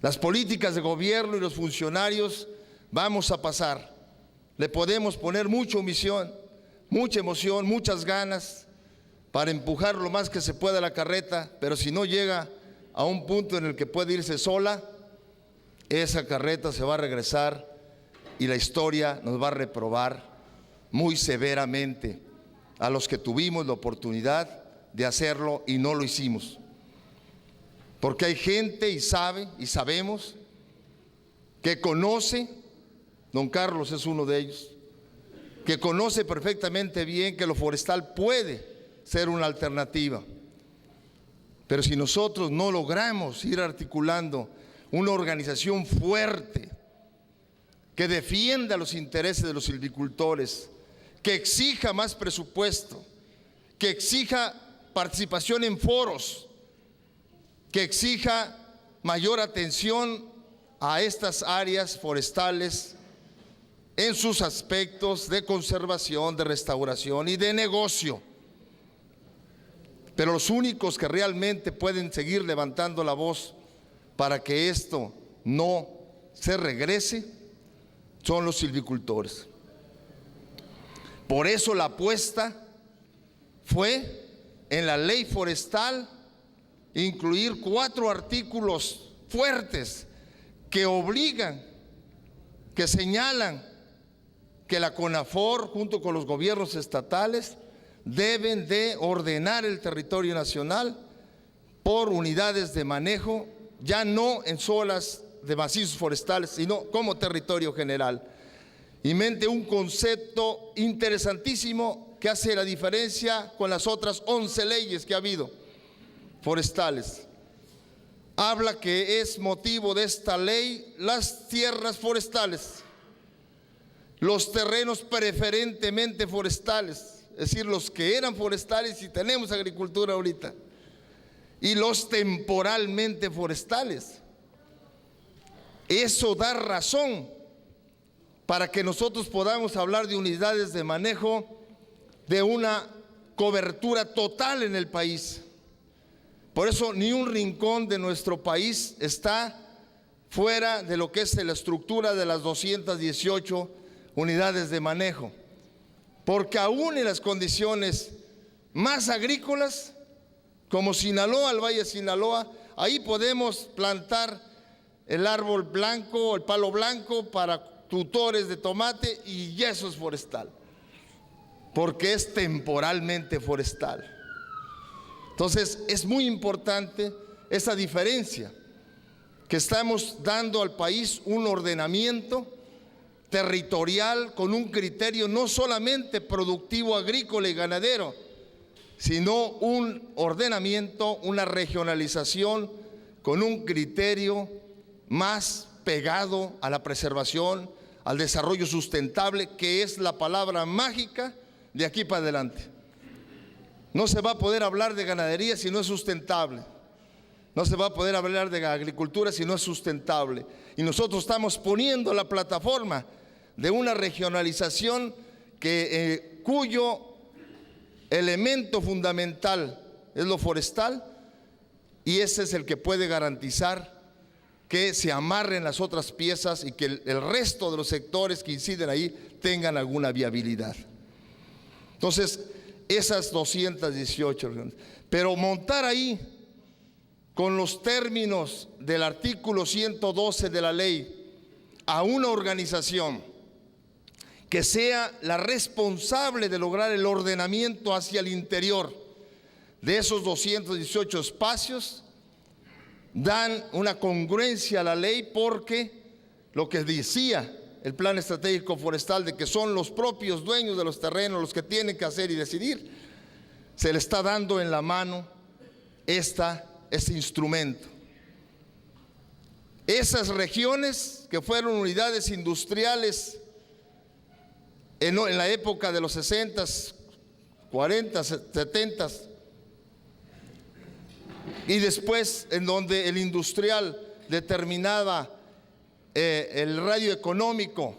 Las políticas de gobierno y los funcionarios vamos a pasar. Le podemos poner mucha emoción, muchas ganas para empujar lo más que se pueda la carreta, pero si no llega a un punto en el que puede irse sola, esa carreta se va a regresar y la historia nos va a reprobar muy severamente a los que tuvimos la oportunidad de hacerlo y no lo hicimos. Porque hay gente y sabe y sabemos que conoce, don Carlos es uno de ellos, que conoce perfectamente bien que lo forestal puede ser una alternativa. Pero si nosotros no logramos ir articulando una organización fuerte que defienda los intereses de los silvicultores, que exija más presupuesto, que exija participación en foros, que exija mayor atención a estas áreas forestales en sus aspectos de conservación, de restauración y de negocio. Pero los únicos que realmente pueden seguir levantando la voz para que esto no se regrese son los silvicultores. Por eso la apuesta fue en la ley forestal incluir 4 artículos fuertes que obligan, que señalan que la CONAFOR junto con los gobiernos estatales deben de ordenar el territorio nacional por unidades de manejo, ya no en zonas de macizos forestales, sino como territorio general. Y mente un concepto interesantísimo que hace la diferencia con las otras 11 leyes que ha habido forestales. Habla que es motivo de esta ley las tierras forestales, los terrenos preferentemente forestales, es decir, los que eran forestales y tenemos agricultura ahorita, y los temporalmente forestales. Eso da razón para que nosotros podamos hablar de unidades de manejo de una cobertura total en el país. Por eso ni un rincón de nuestro país está fuera de lo que es la estructura de las 218 unidades de manejo, porque aún en las condiciones más agrícolas, como Sinaloa, el Valle de Sinaloa, ahí podemos plantar el árbol blanco, el palo blanco para tutores de tomate y eso es forestal, porque es temporalmente forestal. Entonces es muy importante esa diferencia, que estamos dando al país un ordenamiento territorial con un criterio no solamente productivo agrícola y ganadero, sino un ordenamiento, una regionalización con un criterio más pegado a la preservación, al desarrollo sustentable, que es la palabra mágica de aquí para adelante. No se va a poder hablar de ganadería si no es sustentable. No se va a poder hablar de agricultura si no es sustentable. Y nosotros estamos poniendo la plataforma de una regionalización cuyo elemento fundamental es lo forestal, y ese es el que puede garantizar que se amarren las otras piezas y que el resto de los sectores que inciden ahí tengan alguna viabilidad. Entonces, esas 218 regiones, pero montar ahí con los términos del artículo 112 de la ley a una organización que sea la responsable de lograr el ordenamiento hacia el interior de esos 218 espacios, dan una congruencia a la ley, porque lo que decía el Plan Estratégico Forestal de que son los propios dueños de los terrenos los que tienen que hacer y decidir, se le está dando en la mano este instrumento. Esas regiones que fueron unidades industriales en la época de los 60, 40, 70, y después en donde el industrial determinaba el radio económico,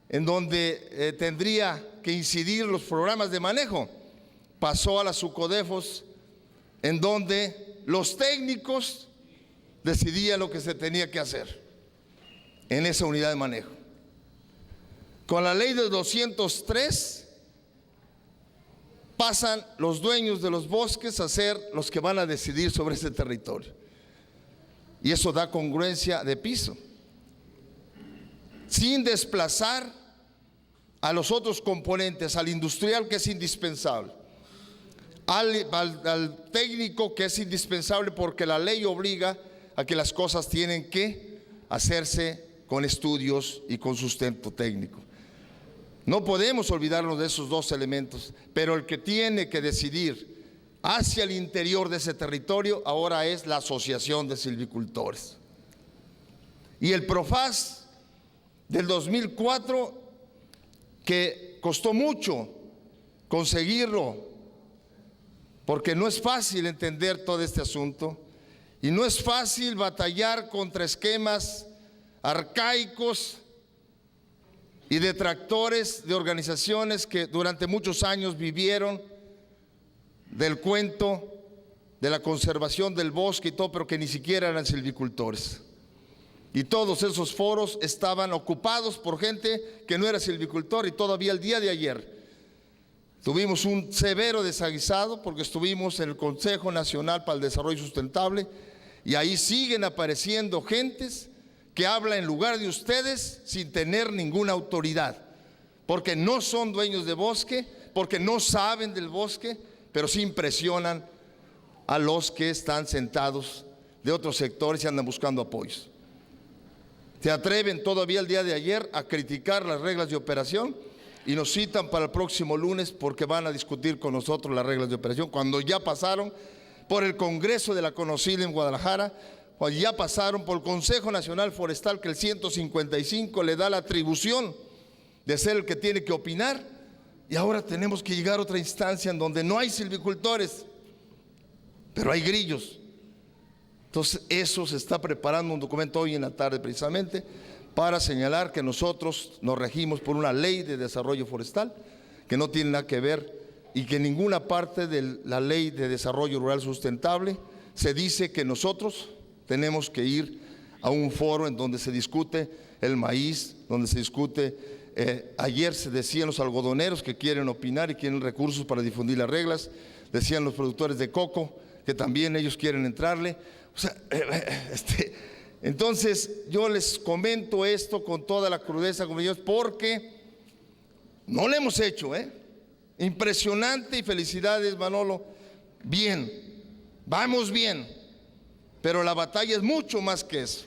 en donde tendría que incidir los programas de manejo, pasó a las SUCODEFOS, en donde los técnicos decidía lo que se tenía que hacer en esa unidad de manejo. Con la ley de 203 pasan los dueños de los bosques a ser los que van a decidir sobre ese territorio. Y eso da congruencia de piso, sin desplazar a los otros componentes, al industrial, que es indispensable, al técnico, que es indispensable porque la ley obliga a que las cosas tienen que hacerse con estudios y con sustento técnico. No podemos olvidarnos de esos dos elementos, pero el que tiene que decidir hacia el interior de ese territorio ahora es la Asociación de Silvicultores. Y el PROFAS del 2004, que costó mucho conseguirlo, porque no es fácil entender todo este asunto y no es fácil batallar contra esquemas arcaicos y detractores de organizaciones que durante muchos años vivieron del cuento de la conservación del bosque y todo, pero que ni siquiera eran silvicultores. Y todos esos foros estaban ocupados por gente que no era silvicultor, y todavía el día de ayer tuvimos un severo desaguisado porque estuvimos en el Consejo Nacional para el Desarrollo Sustentable y ahí siguen apareciendo gentes que hablan en lugar de ustedes sin tener ninguna autoridad, porque no son dueños de bosque, porque no saben del bosque, pero sí impresionan a los que están sentados de otros sectores y andan buscando apoyos. Se atreven todavía el día de ayer a criticar las reglas de operación y nos citan para el próximo lunes porque van a discutir con nosotros las reglas de operación, cuando ya pasaron por el Congreso de la CONOCYL en Guadalajara, cuando ya pasaron por el Consejo Nacional Forestal, que el 155 le da la atribución de ser el que tiene que opinar, y ahora tenemos que llegar a otra instancia en donde no hay silvicultores, pero hay grillos. Entonces eso se está preparando un documento hoy en la tarde precisamente para señalar que nosotros nos regimos por una ley de desarrollo forestal que no tiene nada que ver y que en ninguna parte de la ley de desarrollo rural sustentable se dice que nosotros tenemos que ir a un foro en donde se discute el maíz, donde se discute, ayer se decían los algodoneros que quieren opinar y quieren recursos para difundir las reglas, decían los productores de coco que también ellos quieren entrarle. O sea, entonces yo les comento esto con toda la crudeza, compañeros, porque no lo hemos hecho, impresionante, y felicidades, Manolo, bien, vamos bien, pero la batalla es mucho más que eso.